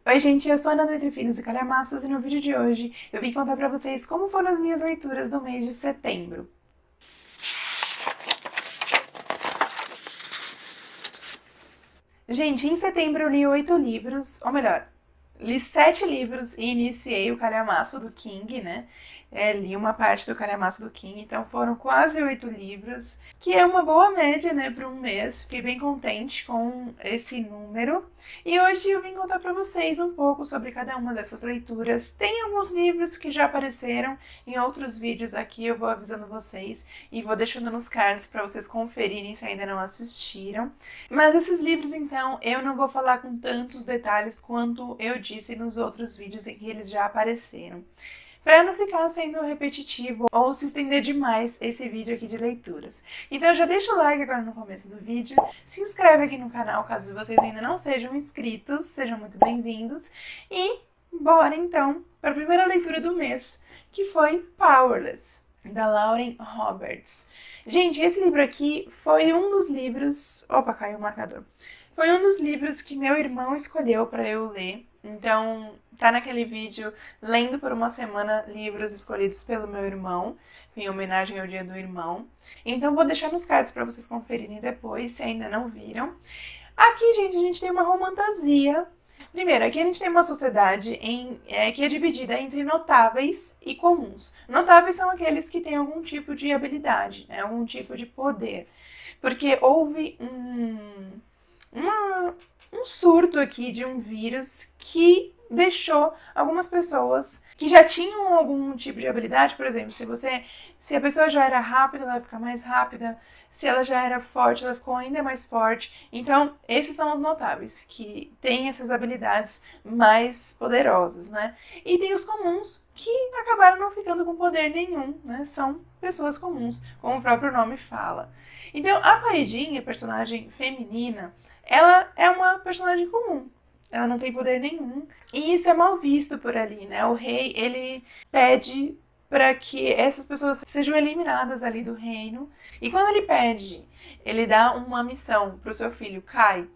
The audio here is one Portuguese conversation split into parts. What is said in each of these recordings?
Oi gente, eu sou a Ana do Entre Finos e Calhamaços e no vídeo de hoje eu vim contar pra vocês como foram as minhas leituras do mês de setembro. Gente, em setembro eu li 8 livros, ou melhor, li 7 livros e iniciei o Calhamaço do King, né? Li uma parte do Calhamaço do King, então foram quase 8 livros, que é uma boa média, né, para um mês. Fiquei bem contente com esse número. E hoje eu vim contar para vocês um pouco sobre cada uma dessas leituras. Tem alguns livros que já apareceram em outros vídeos aqui, eu vou avisando vocês e vou deixando nos cards para vocês conferirem se ainda não assistiram. Mas esses livros, então, eu não vou falar com tantos detalhes quanto eu disse nos outros vídeos em que eles já apareceram, para não ficar sendo repetitivo ou se estender demais esse vídeo aqui de leituras. Então já deixa o like agora no começo do vídeo, se inscreve aqui no canal caso vocês ainda não sejam inscritos, sejam muito bem-vindos, e bora então para a primeira leitura do mês, que foi Powerless, da Lauren Roberts. Gente, esse livro aqui foi um dos livros... Opa, caiu o marcador. Foi um dos livros que meu irmão escolheu para eu ler. Então, tá naquele vídeo lendo por uma semana livros escolhidos pelo meu irmão, em homenagem ao Dia do Irmão. Então, vou deixar nos cards para vocês conferirem depois, se ainda não viram. Aqui, gente, a gente tem uma romantasia. Primeiro, aqui a gente tem uma sociedade que é dividida entre notáveis e comuns. Notáveis são aqueles que têm algum tipo de habilidade, né, algum tipo de poder. Porque houve um surto aqui de um vírus que deixou algumas pessoas que já tinham algum tipo de habilidade, por exemplo, se a pessoa já era rápida, ela vai ficar mais rápida, se ela já era forte, ela ficou ainda mais forte. Então, esses são os notáveis, que têm essas habilidades mais poderosas, né? E tem os comuns, que acabaram não ficando com poder nenhum, né? São pessoas comuns, como o próprio nome fala. Então, a Paedinha, personagem feminina, ela é uma personagem comum. Ela não tem poder nenhum. E isso é mal visto por ali, né? O rei, ele pede para que essas pessoas sejam eliminadas ali do reino. E quando ele pede, ele dá uma missão para o seu filho, Kai,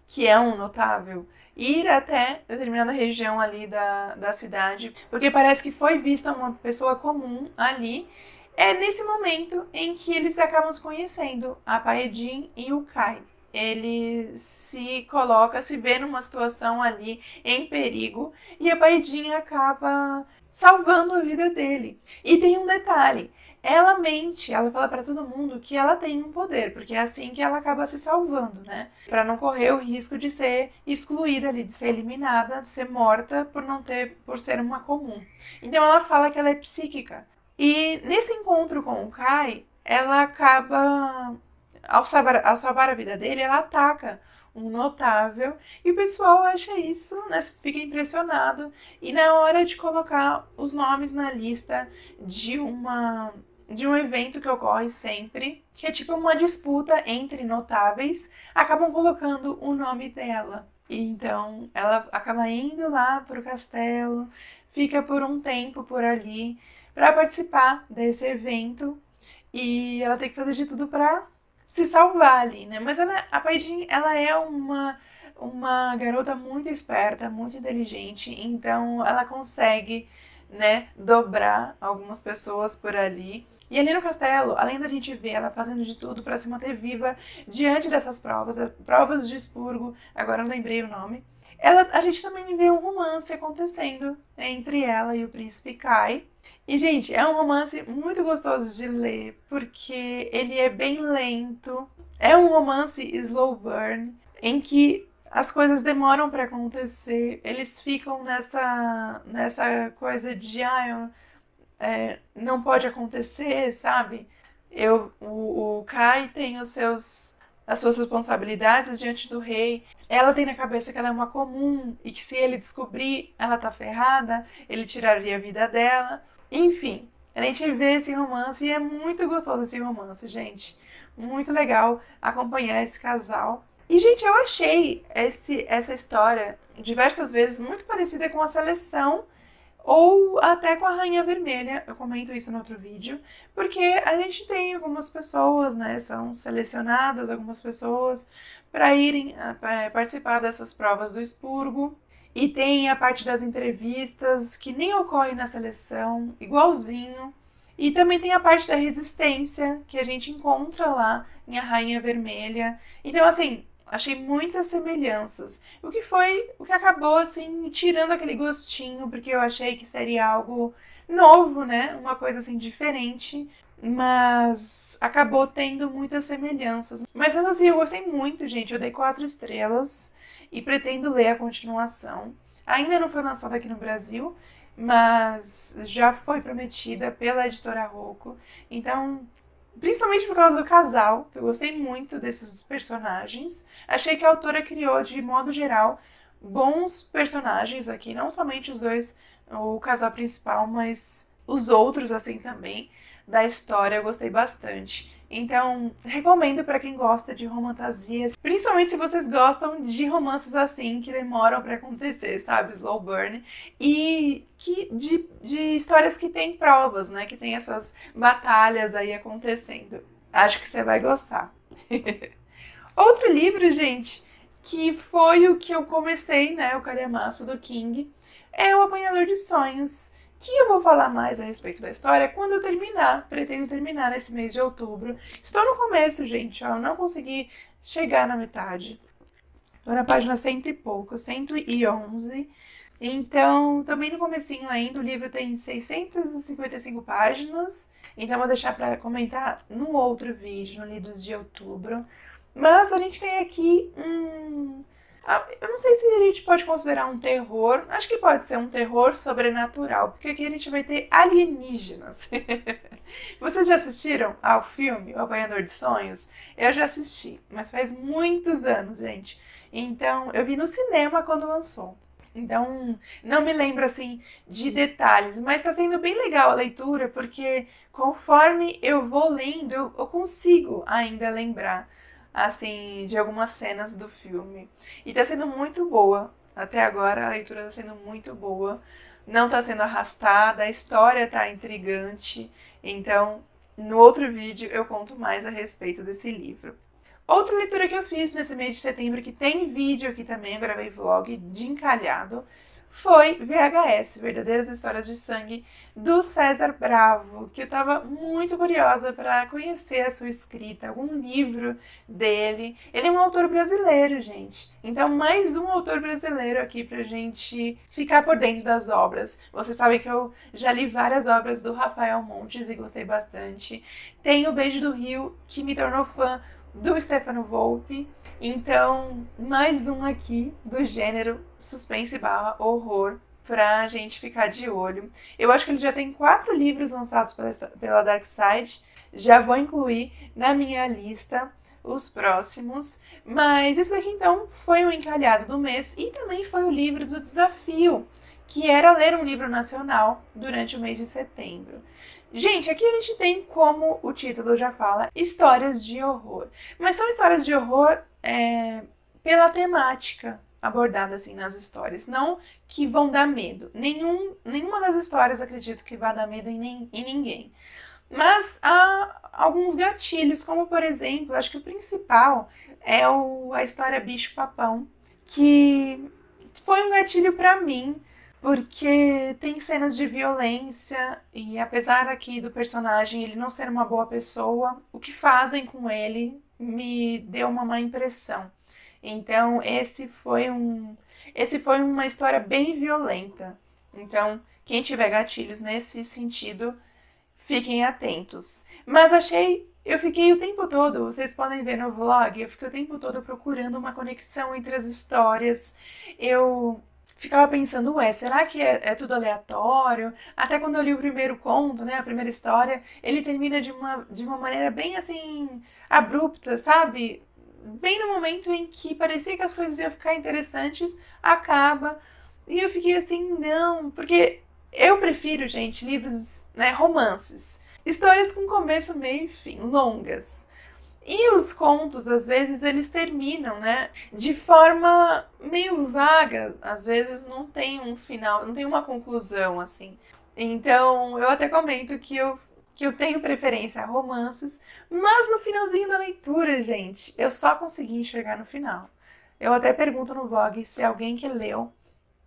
que é um notável, ir até determinada região ali da cidade, porque parece que foi vista uma pessoa comum ali. É nesse momento em que eles acabam se conhecendo, a Paedin e o Kai. Ele se vê numa situação ali em perigo e a Paedinha acaba salvando a vida dele. E tem um detalhe, ela mente, ela fala para todo mundo que ela tem um poder, porque é assim que ela acaba se salvando, né? Para não correr o risco de ser excluída ali, de ser eliminada, de ser morta por ser uma comum. Então ela fala que ela é psíquica. E nesse encontro com o Kai, ela acaba, ao salvar a vida dele, ela ataca um notável e o pessoal acha isso, né, fica impressionado. E na hora de colocar os nomes na lista de um evento que ocorre sempre, que é tipo uma disputa entre notáveis, acabam colocando o nome dela. E então ela acaba indo lá pro castelo, fica por um tempo por ali para participar desse evento e ela tem que fazer de tudo para se salvar ali, né? Mas a Paidin, ela é uma garota muito esperta, muito inteligente, então ela consegue, né, dobrar algumas pessoas por ali. E ali no castelo, além da gente ver ela fazendo de tudo para se manter viva diante dessas provas de expurgo, agora eu não lembrei o nome, a gente também vê um romance acontecendo entre ela e o príncipe Kai. E, gente, é um romance muito gostoso de ler, porque ele é bem lento. É um romance slow burn, em que as coisas demoram para acontecer. Eles ficam nessa coisa de, não pode acontecer, sabe? O Kai tem as suas responsabilidades diante do rei. Ela tem na cabeça que ela é uma comum e que se ele descobrir, ela tá ferrada, ele tiraria a vida dela. Enfim, a gente vê esse romance e é muito gostoso esse romance, gente. Muito legal acompanhar esse casal. E, gente, eu achei essa história diversas vezes muito parecida com a Seleção ou até com a Rainha Vermelha, eu comento isso no outro vídeo, porque a gente tem algumas pessoas, né, são selecionadas algumas pessoas para irem participar dessas provas do expurgo, E tem a parte das entrevistas, que nem ocorre na seleção, igualzinho. E também tem a parte da resistência, que a gente encontra lá em A Rainha Vermelha. Então, assim, achei muitas semelhanças. O que acabou, assim, tirando aquele gostinho, porque eu achei que seria algo novo, né? Uma coisa, assim, diferente. Mas acabou tendo muitas semelhanças. Mas, assim, eu gostei muito, gente. Eu dei 4 estrelas e pretendo ler a continuação. Ainda não foi lançada aqui no Brasil, mas já foi prometida pela editora Rocco. Então, principalmente por causa do casal, que eu gostei muito desses personagens. Achei que a autora criou, de modo geral, bons personagens aqui, não somente os dois, o casal principal, mas os outros assim também da história, eu gostei bastante. Então, recomendo para quem gosta de romantasias, principalmente se vocês gostam de romances assim, que demoram para acontecer, sabe? Slow burn. E de histórias que tem provas, né? Que tem essas batalhas aí acontecendo. Acho que você vai gostar. Outro livro, gente, que foi o que eu comecei, né? O Calhamaço do King, é O Apanhador de Sonhos, que eu vou falar mais a respeito da história quando eu terminar. Pretendo terminar nesse mês de outubro. Estou no começo, gente, ó, eu não consegui chegar na metade. Estou na página 100 e pouco, 111. Então, também no comecinho ainda, o livro tem 655 páginas. Então, vou deixar para comentar no outro vídeo, no Lidos de Outubro. Mas a gente tem aqui eu não sei se a gente pode considerar um terror. Acho que pode ser um terror sobrenatural, porque aqui a gente vai ter alienígenas. Vocês já assistiram ao filme O Apanhador de Sonhos? Eu já assisti, mas faz muitos anos, gente. Então, eu vi no cinema quando lançou. Então, não me lembro assim de detalhes, mas está sendo bem legal a leitura, porque conforme eu vou lendo, eu consigo ainda lembrar assim de algumas cenas do filme. E está sendo muito boa. Até agora a leitura está sendo muito boa. Não está sendo arrastada, a história está intrigante. Então, no outro vídeo eu conto mais a respeito desse livro. Outra leitura que eu fiz nesse mês de setembro, que tem vídeo aqui também, eu gravei vlog de encalhado, foi VHS, Verdadeiras Histórias de Sangue, do César Bravo, que eu estava muito curiosa para conhecer a sua escrita, algum livro dele. Ele é um autor brasileiro, gente. Então, mais um autor brasileiro aqui pra gente ficar por dentro das obras. Vocês sabem que eu já li várias obras do Rafael Montes e gostei bastante. Tem O Beijo do Rio, que me tornou fã do Stefano Volpi. Então, mais um aqui do gênero suspense / horror pra gente ficar de olho. Eu acho que ele já tem 4 livros lançados pela Dark Side. Já vou incluir na minha lista os próximos. Mas esse daqui, então, foi o encalhado do mês e também foi o livro do desafio, que era ler um livro nacional durante o mês de setembro. Gente, aqui a gente tem, como o título já fala, histórias de horror. Mas são histórias de horror pela temática abordada assim nas histórias, não que vão dar medo. Nenhuma das histórias acredito que vá dar medo em ninguém. Mas há alguns gatilhos, como por exemplo, acho que o principal é a história Bicho-Papão, que foi um gatilho para mim, porque tem cenas de violência e apesar aqui do personagem ele não ser uma boa pessoa, o que fazem com ele me deu uma má impressão. Então esse foi uma história bem violenta. Então, quem tiver gatilhos nesse sentido, fiquem atentos. Mas eu fiquei o tempo todo, vocês podem ver no vlog, eu fiquei o tempo todo procurando uma conexão entre as histórias. Eu ficava pensando, será que é tudo aleatório? Até quando eu li o primeiro conto, né, a primeira história, ele termina de uma maneira bem assim, abrupta, sabe? Bem no momento em que parecia que as coisas iam ficar interessantes, acaba. E eu fiquei assim, não, porque eu prefiro, gente, livros, né, romances. Histórias com começo, meio e fim, longas. E os contos, às vezes, eles terminam, né, de forma meio vaga. Às vezes não tem um final, não tem uma conclusão, assim. Então, eu até comento que eu tenho preferência a romances, mas no finalzinho da leitura, gente, eu só consegui enxergar no final. Eu até pergunto no vlog se alguém que leu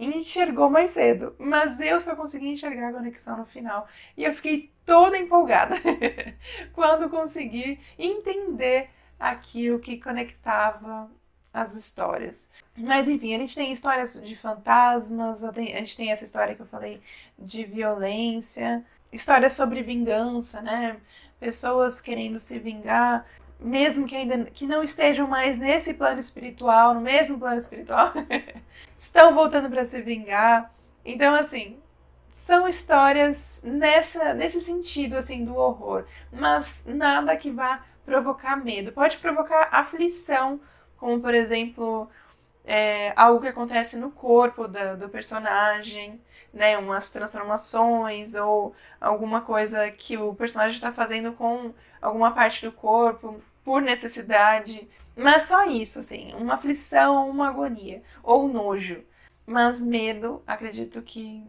enxergou mais cedo, mas eu só consegui enxergar a conexão no final. E eu fiquei toda empolgada quando consegui entender aquilo que conectava as histórias. Mas enfim, a gente tem histórias de fantasmas, a gente tem essa história que eu falei de violência, histórias sobre vingança, né? Pessoas querendo se vingar, mesmo que ainda que não estejam mais nesse plano espiritual, no mesmo plano espiritual, estão voltando para se vingar. Então, assim, são histórias nesse sentido, assim, do horror, mas nada que vá provocar medo. Pode provocar aflição, como, por exemplo, algo que acontece no corpo do personagem, né, umas transformações ou alguma coisa que o personagem está fazendo com alguma parte do corpo por necessidade, mas só isso, assim, uma aflição, uma agonia ou nojo, mas medo, acredito que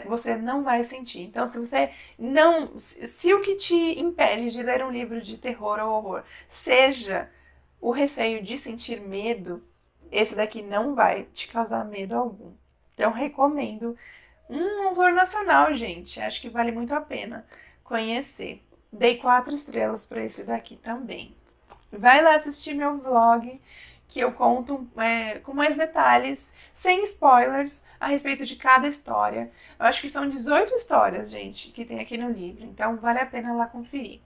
você não vai sentir. Então, se você não, se o que te impede de ler um livro de terror ou horror seja o receio de sentir medo, esse daqui não vai te causar medo algum. Então, recomendo. Um autor nacional, gente. Acho que vale muito a pena conhecer. Dei 4 estrelas para esse daqui também. Vai lá assistir meu vlog, que eu conto com mais detalhes, sem spoilers, a respeito de cada história. Eu acho que são 18 histórias, gente, que tem aqui no livro. Então, vale a pena lá conferir.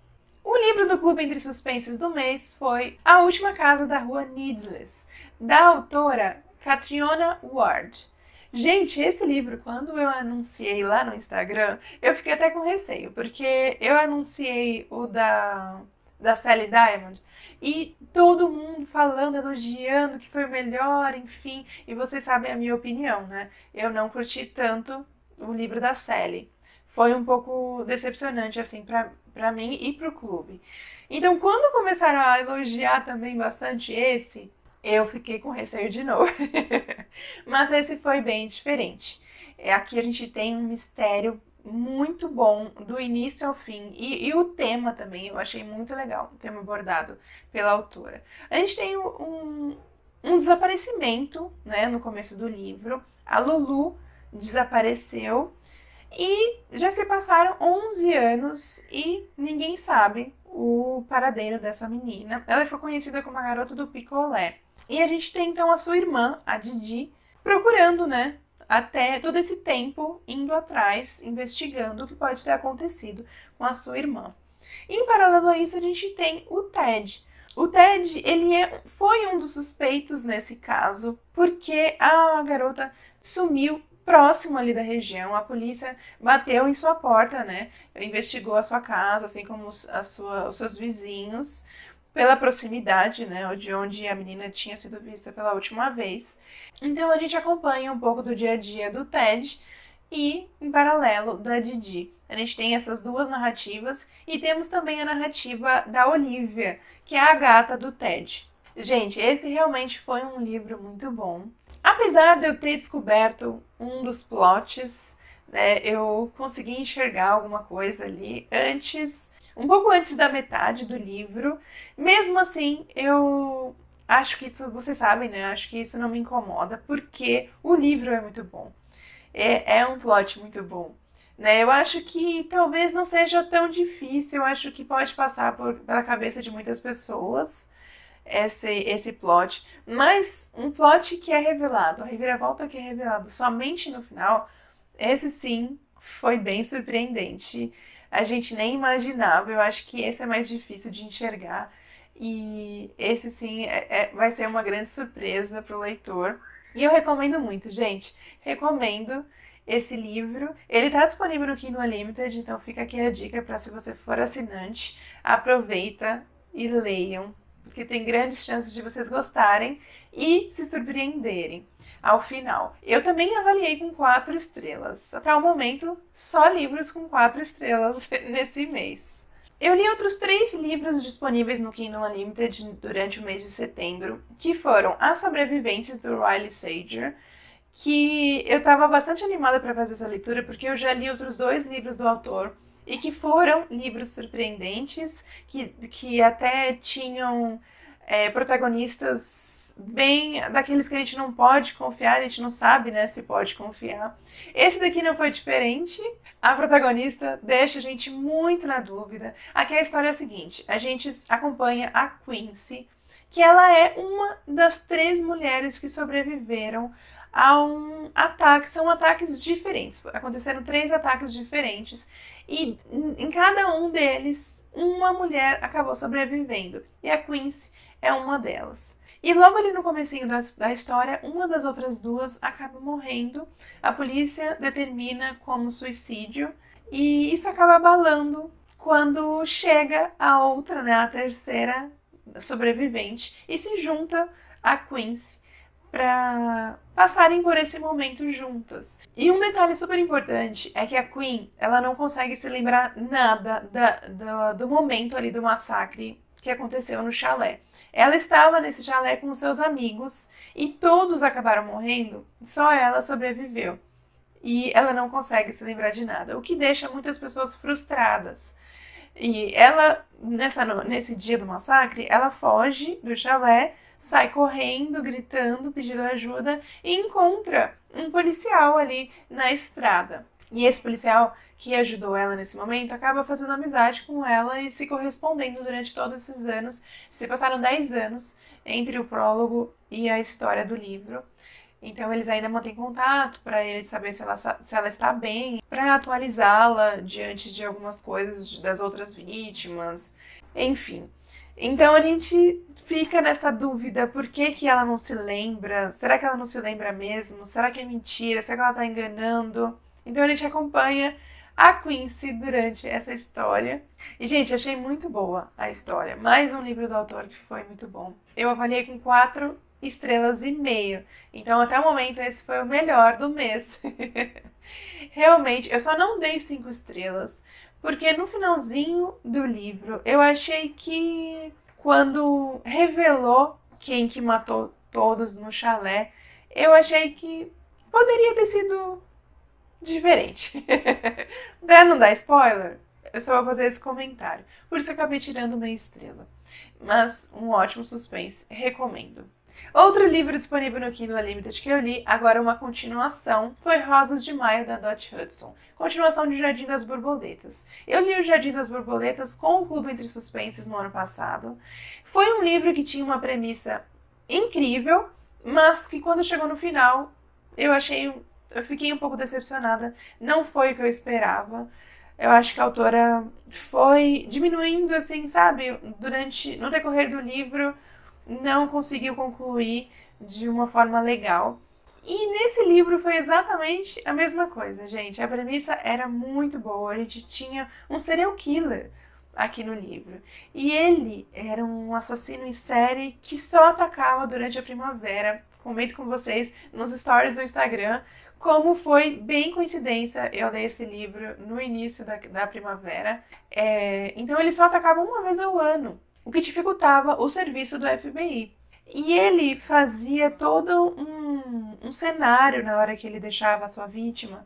O livro do Clube Entre Suspenses do mês foi A Última Casa da Rua Needless, da autora Catriona Ward. Gente, esse livro, quando eu anunciei lá no Instagram, eu fiquei até com receio, porque eu anunciei o da Sally Diamond e todo mundo falando, elogiando que foi o melhor, enfim, e vocês sabem a minha opinião, né? Eu não curti tanto o livro da Sally. Foi um pouco decepcionante, assim, pra mim e pro clube. Então, quando começaram a elogiar também bastante esse, eu fiquei com receio de novo. Mas esse foi bem diferente. Aqui a gente tem um mistério muito bom, do início ao fim. E o tema também, eu achei muito legal, o tema abordado pela autora. A gente tem um desaparecimento, né, no começo do livro. A Lulu desapareceu e já se passaram 11 anos e ninguém sabe o paradeiro dessa menina. Ela foi conhecida como a garota do picolé. E a gente tem então a sua irmã, a Didi, procurando, né, até todo esse tempo indo atrás, investigando o que pode ter acontecido com a sua irmã. E, em paralelo a isso, a gente tem o Ted. O Ted, ele foi um dos suspeitos nesse caso, porque a garota sumiu próximo ali da região. A polícia bateu em sua porta, né, investigou a sua casa, assim como os seus vizinhos, pela proximidade, né, de onde a menina tinha sido vista pela última vez. Então a gente acompanha um pouco do dia a dia do Ted e, em paralelo, da Didi. A gente tem essas duas narrativas e temos também a narrativa da Olivia, que é a gata do Ted. Gente, esse realmente foi um livro muito bom. Apesar de eu ter descoberto um dos plots, né, eu consegui enxergar alguma coisa ali um pouco antes da metade do livro. Mesmo assim, eu acho que isso, vocês sabem, né? Acho que isso não me incomoda, porque o livro é muito bom. É um plot muito bom. Né? Eu acho que talvez não seja tão difícil, eu acho que pode passar pela cabeça de muitas pessoas esse plot, mas um plot que é revelado, a reviravolta que é revelado somente no final, esse sim foi bem surpreendente. A gente nem imaginava, eu acho que esse é mais difícil de enxergar e esse sim vai ser uma grande surpresa para o leitor. E eu recomendo muito, gente, recomendo esse livro. Ele está disponível no Kindle Unlimited, então fica aqui a dica para, se você for assinante, aproveita e leiam, porque tem grandes chances de vocês gostarem e se surpreenderem ao final. Eu também avaliei com 4 estrelas. Até o momento, só livros com 4 estrelas nesse mês. Eu li outros 3 livros disponíveis no Kindle Unlimited durante o mês de setembro, que foram As Sobreviventes, do Riley Sager, que eu estava bastante animada para fazer essa leitura, porque eu já li outros 2 livros do autor, e que foram livros surpreendentes, que até tinham protagonistas bem daqueles que a gente não pode confiar, a gente não sabe, né, se pode confiar. Esse daqui não foi diferente. A protagonista deixa a gente muito na dúvida. Aqui a história é a seguinte: a gente acompanha a Quincy, que ela é uma das 3 mulheres que sobreviveram a um ataque. São ataques diferentes. Aconteceram 3 ataques diferentes. E em cada um deles, uma mulher acabou sobrevivendo. E a Quincy é uma delas. E logo ali no comecinho da história, uma das outras 2 acaba morrendo. A polícia determina como suicídio. E isso acaba abalando quando chega a outra, né, a terceira sobrevivente, e se junta a Quincy para passarem por esse momento juntas. E um detalhe super importante é que a Queen, ela não consegue se lembrar nada do momento ali do massacre que aconteceu no chalé. Ela estava nesse chalé com seus amigos e todos acabaram morrendo, só ela sobreviveu. E ela não consegue se lembrar de nada, o que deixa muitas pessoas frustradas. E ela, nesse dia do massacre, ela foge do chalé, sai correndo, gritando, pedindo ajuda e encontra um policial ali na estrada. E esse policial que ajudou ela nesse momento acaba fazendo amizade com ela e se correspondendo durante todos esses anos. Se passaram 10 anos entre o prólogo e a história do livro. Então eles ainda mantêm contato para ele saber se ela está bem, para atualizá-la diante de algumas coisas das outras vítimas, enfim. Então a gente fica nessa dúvida, por que ela não se lembra? Será que ela não se lembra mesmo? Será que é mentira? Será que ela está enganando? Então a gente acompanha a Quincy durante essa história. E, gente, achei muito boa a história. Mais um livro do autor que foi muito bom. Eu avaliei com 4,5 estrelas. Então, até o momento, esse foi o melhor do mês. Realmente, eu só não dei 5 estrelas, porque no finalzinho do livro, eu achei que quando revelou quem que matou todos no chalé, eu achei que poderia ter sido diferente. Pra não dar spoiler, eu só vou fazer esse comentário. Por isso eu acabei tirando 1/2 estrela. Mas um ótimo suspense, recomendo. Outro livro disponível no Kindle Unlimited que eu li, agora uma continuação, foi Rosas de Maio, da Dot Hudson. Continuação de Jardim das Borboletas. Eu li o Jardim das Borboletas com o Clube Entre Suspenses no ano passado. Foi um livro que tinha uma premissa incrível, mas que quando chegou no final, eu fiquei um pouco decepcionada. Não foi o que eu esperava. Eu acho que a autora foi diminuindo, assim, sabe? No decorrer do livro, não conseguiu concluir de uma forma legal. E nesse livro foi exatamente a mesma coisa, gente. A premissa era muito boa. A gente tinha um serial killer aqui no livro. E ele era um assassino em série que só atacava durante a primavera. Comento com vocês nos stories do Instagram como foi bem coincidência eu ler esse livro no início da primavera. Então ele só atacava uma vez ao ano, o que dificultava o serviço do FBI. E ele fazia todo um cenário na hora que ele deixava a sua vítima.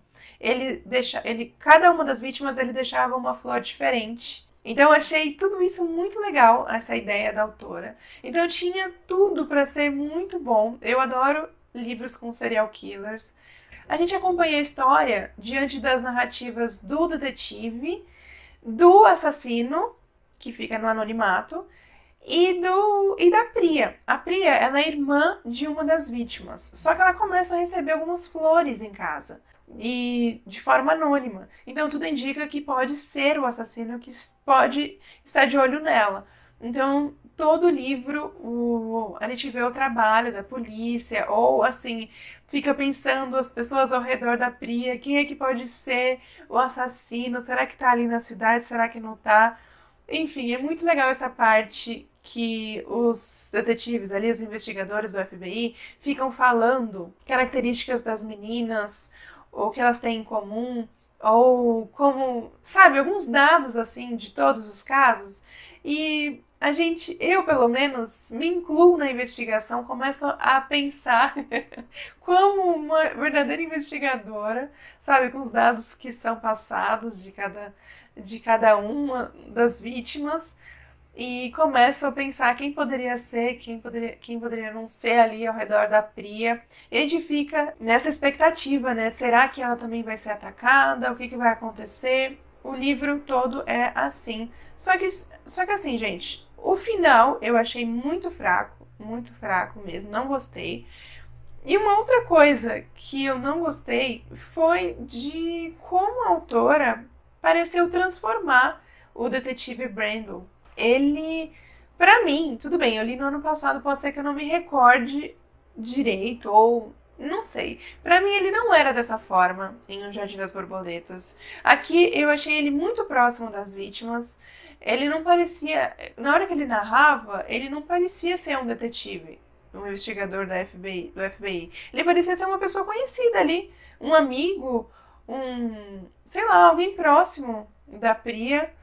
Cada uma das vítimas ele deixava uma flor diferente. Então eu achei tudo isso muito legal, essa ideia da autora. Então tinha tudo para ser muito bom. Eu adoro livros com serial killers. A gente acompanha a história diante das narrativas do detetive, do assassino, que fica no anonimato, e da Priya. A Priya, ela é irmã de uma das vítimas, só que ela começa a receber algumas flores em casa, e de forma anônima. Então tudo indica que pode ser o assassino que pode estar de olho nela. Então, todo o livro, a gente vê o trabalho da polícia, ou assim, fica pensando as pessoas ao redor da Priya, quem é que pode ser o assassino? Será que tá ali na cidade? Será que não tá? Enfim, é muito legal essa parte que os detetives ali, os investigadores do FBI, ficam falando características das meninas, ou o que elas têm em comum, ou como, sabe, alguns dados assim de todos os casos. E eu pelo menos, me incluo na investigação, começo a pensar como uma verdadeira investigadora, sabe, com os dados que são passados de cada uma das vítimas. e começo a pensar quem poderia ser, quem poderia não ser ali ao redor da Priya. E a gente fica nessa expectativa, né? Será que ela também vai ser atacada? O que vai acontecer? O livro todo é assim. Só que assim, gente, o final eu achei muito fraco mesmo, não gostei. E uma outra coisa que eu não gostei foi de como a autora pareceu transformar o detetive Brandon. Ele, pra mim, tudo bem, eu li no ano passado, pode ser que eu não me recorde direito, ou não sei. Pra mim, ele não era dessa forma em O Jardim das Borboletas. Aqui eu achei ele muito próximo das vítimas. Ele não parecia, na hora que ele narrava, ele não parecia ser um detetive, um investigador do FBI. Ele parecia ser uma pessoa conhecida ali, um amigo, sei lá, alguém próximo da Priya,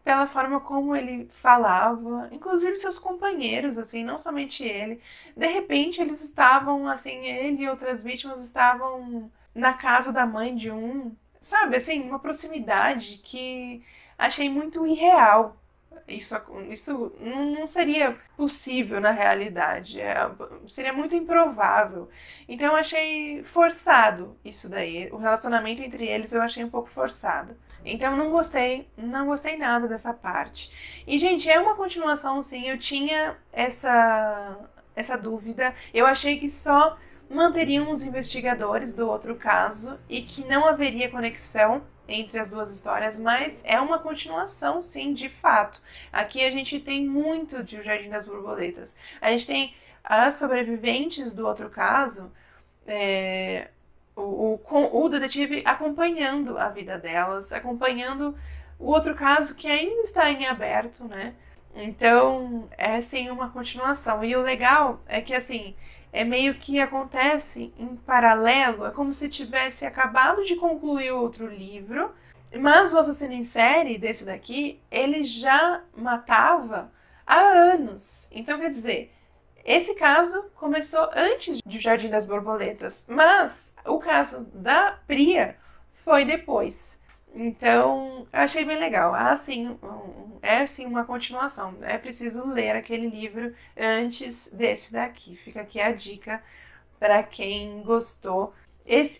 pela forma como ele falava, inclusive seus companheiros, assim, não somente ele. De repente, eles estavam, assim, ele e outras vítimas estavam na casa da mãe de um, sabe, assim, uma proximidade que achei muito irreal. Isso não seria possível na realidade, seria muito improvável. Então eu achei forçado isso daí. O relacionamento entre eles eu achei um pouco forçado. Então eu não gostei nada dessa parte. E, gente, é uma continuação, sim. Eu tinha essa dúvida. Eu achei que só manteriam os investigadores do outro caso e que não haveria conexão entre as duas histórias, mas é uma continuação, sim, de fato. Aqui a gente tem muito de O Jardim das Borboletas. A gente tem as sobreviventes do outro caso, o detetive acompanhando a vida delas, acompanhando o outro caso que ainda está em aberto, né? Então, é sim uma continuação. E o legal é que, assim, é meio que acontece em paralelo, é como se tivesse acabado de concluir outro livro, mas o assassino em série desse daqui, ele já matava há anos. Então, quer dizer, esse caso começou antes de O Jardim das Borboletas, mas o caso da Priya foi depois. Então, eu achei bem legal. É sim uma continuação. É preciso ler aquele livro antes desse daqui. Fica aqui a dica para quem gostou.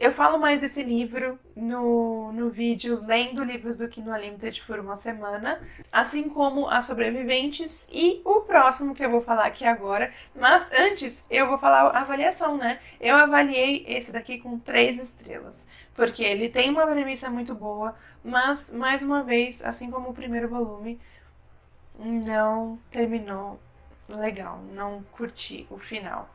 Eu falo mais desse livro no vídeo Lendo Livros do Kindle Unlimited por uma semana, assim como As Sobreviventes e o próximo que eu vou falar aqui agora. Mas antes eu vou falar a avaliação, né? Eu avaliei esse daqui com 3 estrelas, porque ele tem uma premissa muito boa, mas, mais uma vez, assim como o primeiro volume, não terminou legal, não curti o final.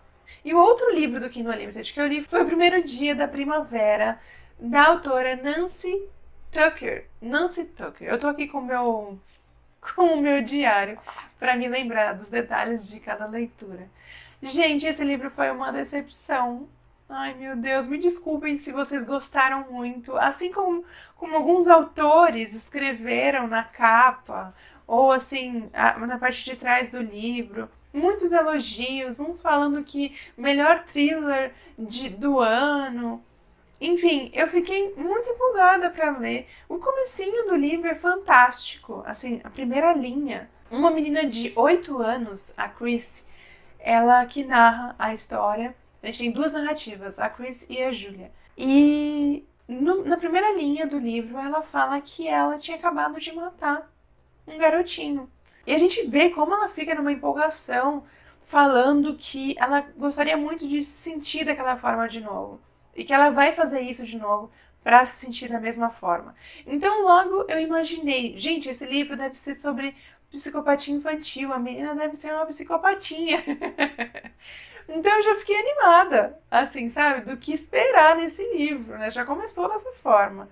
E o outro livro do Kindle Unlimited que eu li foi O Primeiro Dia da Primavera, da autora Nancy Tucker. Nancy Tucker. Eu tô aqui com o meu diário para me lembrar dos detalhes de cada leitura. Gente, esse livro foi uma decepção. Ai, meu Deus, me desculpem se vocês gostaram muito. Assim como alguns autores escreveram na capa, ou assim, na parte de trás do livro. Muitos elogios, uns falando que melhor thriller do ano. Enfim, eu fiquei muito empolgada para ler. O comecinho do livro é fantástico, assim, a primeira linha. Uma menina de 8 anos, a Chris, ela que narra a história. A gente tem 2 narrativas, a Chris e a Julia. E na primeira linha do livro, ela fala que ela tinha acabado de matar um garotinho. E a gente vê como ela fica numa empolgação, falando que ela gostaria muito de se sentir daquela forma de novo. E que ela vai fazer isso de novo para se sentir da mesma forma. Então logo eu imaginei, gente, esse livro deve ser sobre psicopatia infantil, a menina deve ser uma psicopatinha. Então eu já fiquei animada, assim, sabe, do que esperar nesse livro, né? Já começou dessa forma.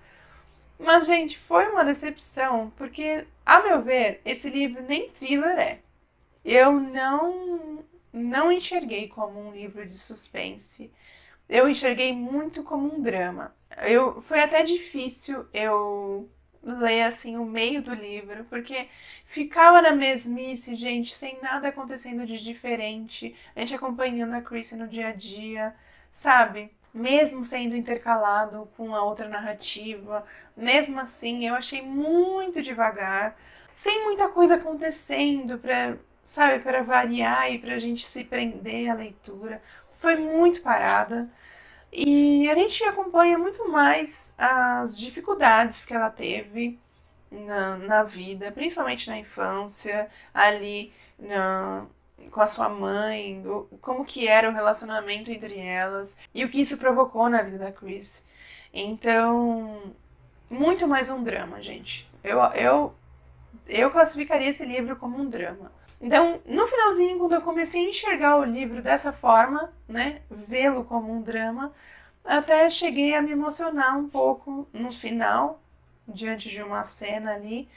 Mas, gente, foi uma decepção, porque, a meu ver, esse livro nem thriller é. Eu não enxerguei como um livro de suspense. Eu enxerguei muito como um drama. Foi até difícil eu ler, assim, o meio do livro, porque ficava na mesmice, gente, sem nada acontecendo de diferente. A gente acompanhando a Chrissy no dia a dia, sabe? Mesmo sendo intercalado com a outra narrativa, mesmo assim, eu achei muito devagar. sem muita coisa acontecendo para variar e pra gente se prender à leitura. Foi muito parada. E a gente acompanha muito mais as dificuldades que ela teve na vida, principalmente na infância, ali com a sua mãe, como que era o relacionamento entre elas e o que isso provocou na vida da Chris. Então, muito mais um drama, gente. Eu classificaria esse livro como um drama. Então, no finalzinho, quando eu comecei a enxergar o livro dessa forma, né, vê-lo como um drama, até cheguei a me emocionar um pouco no final, diante de uma cena ali,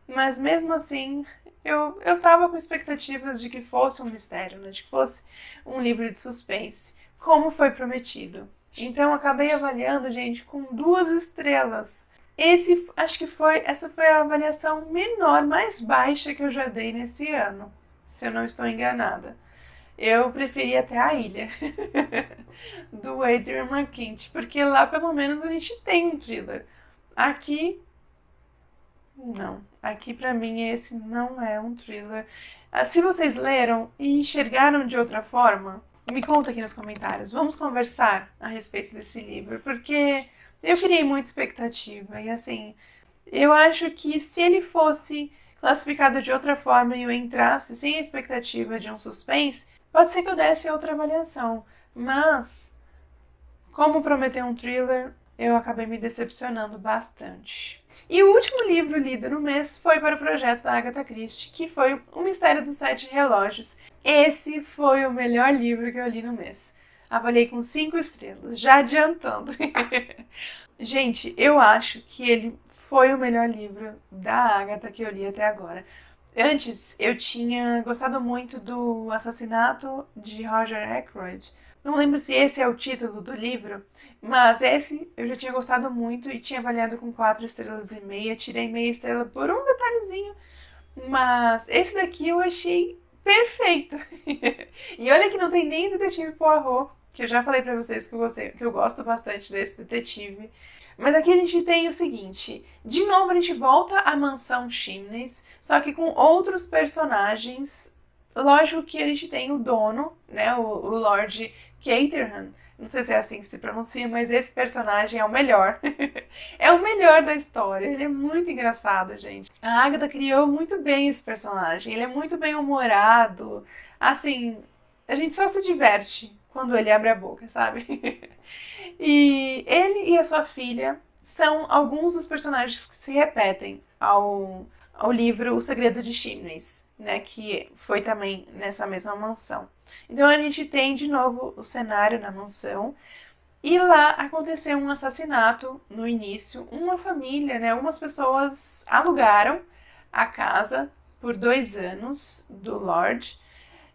mas mesmo assim, eu tava com expectativas de que fosse um mistério, né, de que fosse um livro de suspense, como foi prometido. Então, acabei avaliando, gente, com 2 estrelas. Essa foi a avaliação menor, mais baixa que eu já dei nesse ano, se eu não estou enganada. Eu preferi até A Ilha, do Adrian McKinty, porque lá pelo menos a gente tem um thriller. Aqui, não. Aqui pra mim esse não é um thriller. Se vocês leram e enxergaram de outra forma, me conta aqui nos comentários. Vamos conversar a respeito desse livro, porque eu criei muita expectativa. E assim, eu acho que se ele fosse classificado de outra forma e eu entrasse sem a expectativa de um suspense, pode ser que eu desse outra avaliação. Mas, como prometeu um thriller, eu acabei me decepcionando bastante. E o último livro lido no mês foi para o projeto da Agatha Christie, que foi O Mistério dos 7 Relógios. Esse foi o melhor livro que eu li no mês. Avaliei com 5 estrelas, já adiantando. Gente, eu acho que ele foi o melhor livro da Agatha que eu li até agora. Antes, eu tinha gostado muito do Assassinato de Roger Ackroyd. Não lembro se esse é o título do livro, mas esse eu já tinha gostado muito e tinha avaliado com 4 estrelas e meia. Tirei meia estrela por um detalhezinho, mas esse daqui eu achei perfeito. E olha que não tem nem Detetive Poirot, que eu já falei pra vocês que eu gostei, que eu gosto bastante desse detetive. Mas aqui a gente tem o seguinte, de novo a gente volta à mansão Chimneys, só que com outros personagens. Lógico que a gente tem o dono, né, o Lord Caterham, não sei se é assim que se pronuncia, mas esse personagem é o melhor. É o melhor da história, ele é muito engraçado, gente. A Agatha criou muito bem esse personagem, ele é muito bem humorado, assim, a gente só se diverte quando ele abre a boca, sabe? E ele e a sua filha são alguns dos personagens que se repetem ao livro O Segredo de Chimneys, né, que foi também nessa mesma mansão. Então a gente tem de novo o cenário na mansão e lá aconteceu um assassinato no início. Uma família, né, algumas pessoas alugaram a casa por 2 anos do Lord.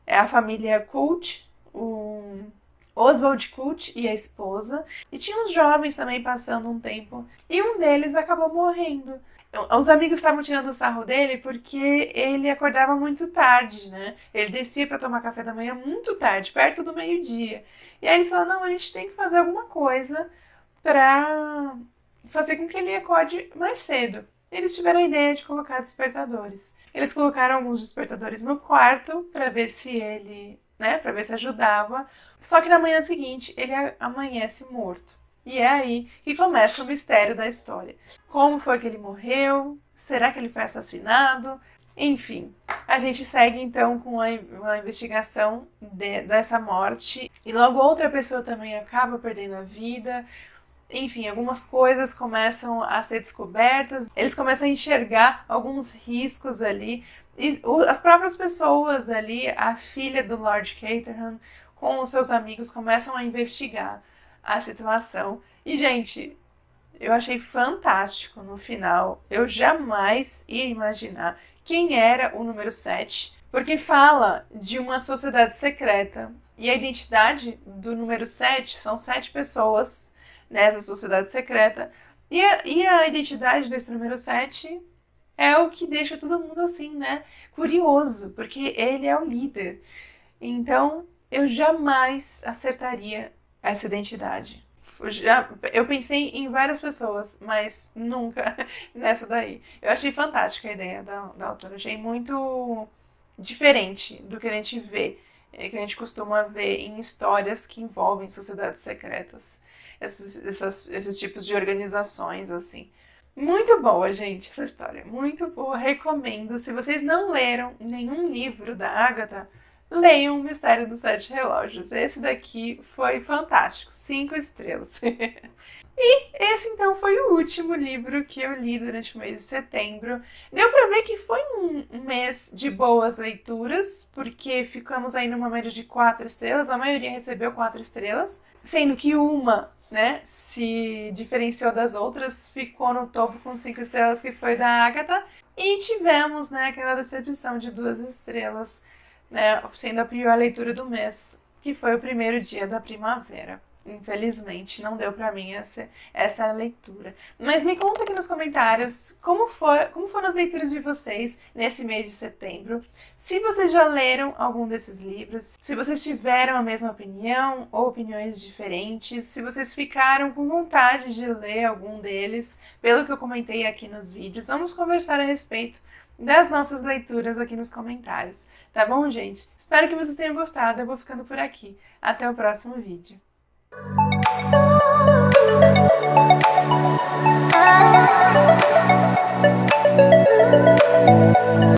É a família Colt, o Oswald Colt e a esposa. E tinha uns jovens também passando um tempo. E um deles acabou morrendo. Os amigos estavam tirando o sarro dele porque ele acordava muito tarde, né? Ele descia para tomar café da manhã muito tarde, perto do meio-dia. E aí eles falaram, não, a gente tem que fazer alguma coisa para fazer com que ele acorde mais cedo. Eles tiveram a ideia de colocar despertadores. Eles colocaram alguns despertadores no quarto para ver se ele, né, para ver se ajudava. Só que na manhã seguinte ele amanhece morto. E é aí que começa o mistério da história. Como foi que ele morreu? Será que ele foi assassinado? Enfim, a gente segue então com a investigação dessa morte. E logo outra pessoa também acaba perdendo a vida. Enfim, algumas coisas começam a ser descobertas. Eles começam a enxergar alguns riscos ali. E as próprias pessoas ali, a filha do Lord Caterham, com os seus amigos, começam a investigar a situação. E, gente, eu achei fantástico no final. Eu jamais ia imaginar quem era o número 7, porque fala de uma sociedade secreta. E a identidade do número 7 são 7 pessoas nessa sociedade secreta. E a identidade desse número 7 é o que deixa todo mundo assim, né? Curioso, porque ele é o líder. Então, eu jamais acertaria essa identidade. Eu pensei em várias pessoas, mas nunca nessa daí. Eu achei fantástica a ideia da autora. Achei muito diferente do que a gente vê, que a gente costuma ver em histórias que envolvem sociedades secretas. Esses tipos de organizações, assim. Muito boa, gente, essa história. Muito boa, recomendo. Se vocês não leram nenhum livro da Agatha, leiam O Mistério dos Sete Relógios. Esse daqui foi fantástico, 5 estrelas. Esse então foi o último livro que eu li durante o mês de setembro. Deu pra ver que foi um mês de boas leituras, porque ficamos aí numa média de 4 estrelas, a maioria recebeu 4 estrelas, sendo que uma, né, se diferenciou das outras, ficou no topo com 5 estrelas, que foi da Agatha, e tivemos, né, aquela decepção de 2 estrelas, né, sendo a pior leitura do mês, que foi o primeiro dia da primavera. Infelizmente, não deu pra mim essa leitura. Mas me conta aqui nos comentários como foram as leituras de vocês nesse mês de setembro. Se vocês já leram algum desses livros, se vocês tiveram a mesma opinião ou opiniões diferentes, se vocês ficaram com vontade de ler algum deles, pelo que eu comentei aqui nos vídeos, vamos conversar a respeito das nossas leituras aqui nos comentários. Tá bom, gente? Espero que vocês tenham gostado. Eu vou ficando por aqui. Até o próximo vídeo.